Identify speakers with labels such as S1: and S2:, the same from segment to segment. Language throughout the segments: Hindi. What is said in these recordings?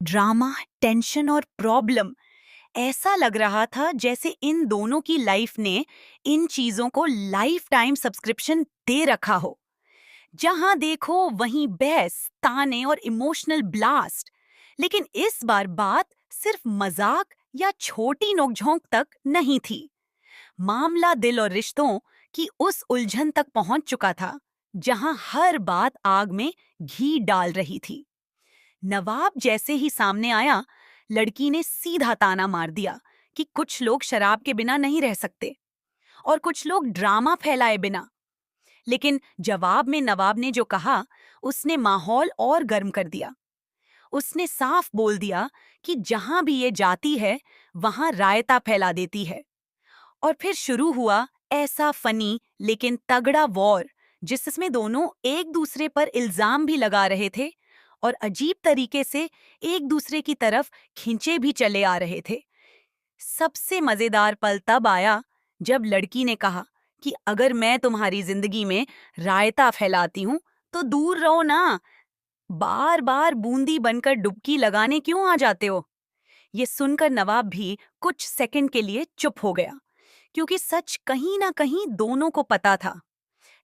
S1: ड्रामा, टेंशन और प्रॉब्लम। ऐसा लग रहा था जैसे इन दोनों की लाइफ ने इन चीजों को लाइफ टाइम सब्सक्रिप्शन दे रखा हो। जहां देखो वहीं बहस, ताने और इमोशनल ब्लास्ट। लेकिन इस बार बात सिर्फ मजाक या छोटी नोकझोंक तक नहीं थी। मामला दिल और रिश्तों की उस उलझन तक पहुंच चुका था जहां हर बात आग में घी डाल रही थी। नवाब जैसे ही सामने आया, लड़की ने सीधा ताना मार दिया कि कुछ लोग शराब के बिना नहीं रह सकते और कुछ लोग ड्रामा फैलाए बिना। लेकिन जवाब में नवाब ने जो कहा, उसने माहौल और गर्म कर दिया। उसने साफ बोल दिया कि जहां भी ये जाती है, वहां रायता फैला देती है। और फिर शुरू हुआ ऐसा फनी लेकिन तगड़ा वॉर, जिसमें दोनों एक दूसरे पर इल्जाम भी लगा रहे थे और अजीब तरीके से एक दूसरे की तरफ खिंचे भी चले आ रहे थे। सबसे मजेदार पल तब आया जब लड़की ने कहा कि अगर मैं तुम्हारी जिंदगी में रायता फैलाती हूं तो दूर रहो ना, बार बार बूंदी बनकर डुबकी लगाने क्यों आ जाते हो। ये सुनकर नवाब भी कुछ सेकंड के लिए चुप हो गया, क्योंकि सच कहीं ना कहीं दोनों को पता था,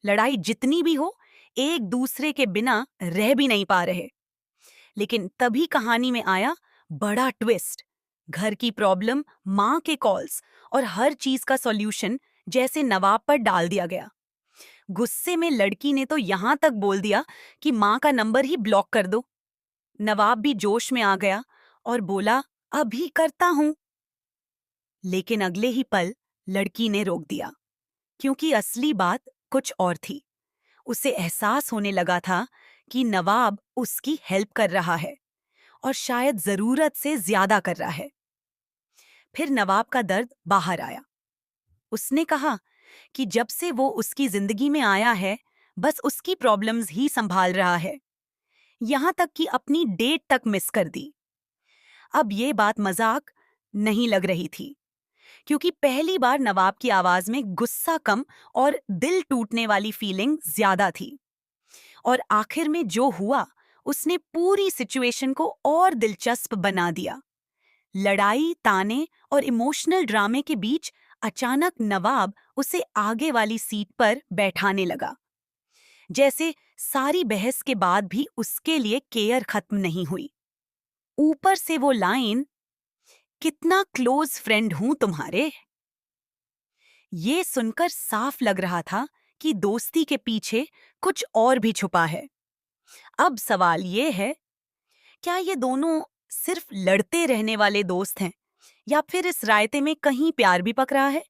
S1: लड़ाई जितनी भी हो, एक दूसरे के बिना रह भी नहीं पा रहे। लेकिन तभी कहानी में आया बड़ा ट्विस्ट। घर की प्रॉब्लम, माँ के कॉल्स और हर चीज का सॉल्यूशन जैसे नवाब पर डाल दिया गया। गुस्से में लड़की ने तो यहां तक बोल दिया कि माँ का नंबर ही ब्लॉक कर दो। नवाब भी जोश में आ गया और बोला, अभी करता हूं। लेकिन अगले ही पल लड़की ने रोक दिया, क्योंकि असली बात कुछ और थी। उसे एहसास होने लगा था कि नवाब उसकी हेल्प कर रहा है और शायद जरूरत से ज्यादा कर रहा है। फिर नवाब का दर्द बाहर आया। उसने कहा कि जब से वो उसकी जिंदगी में आया है, बस उसकी प्रॉब्लम्स ही संभाल रहा है, यहां तक कि अपनी डेट तक मिस कर दी। अब ये बात मजाक नहीं लग रही थी, क्योंकि पहली बार नवाब की आवाज में गुस्सा कम और दिल टूटने वाली फीलिंग ज्यादा थी। और आखिर में जो हुआ, उसने पूरी सिचुएशन को और दिलचस्प बना दिया। लड़ाई, ताने और इमोशनल ड्रामे के बीच अचानक नवाब उसे आगे वाली सीट पर बैठाने लगा, जैसे सारी बहस के बाद भी उसके लिए केयर खत्म नहीं हुई। ऊपर से वो लाइन, कितना क्लोज फ्रेंड हूं तुम्हारे। ये सुनकर साफ लग रहा था कि दोस्ती के पीछे कुछ और भी छुपा है। अब सवाल ये है, क्या ये दोनों सिर्फ लड़ते रहने वाले दोस्त हैं, या फिर इस रायते में कहीं प्यार भी पक रहा है?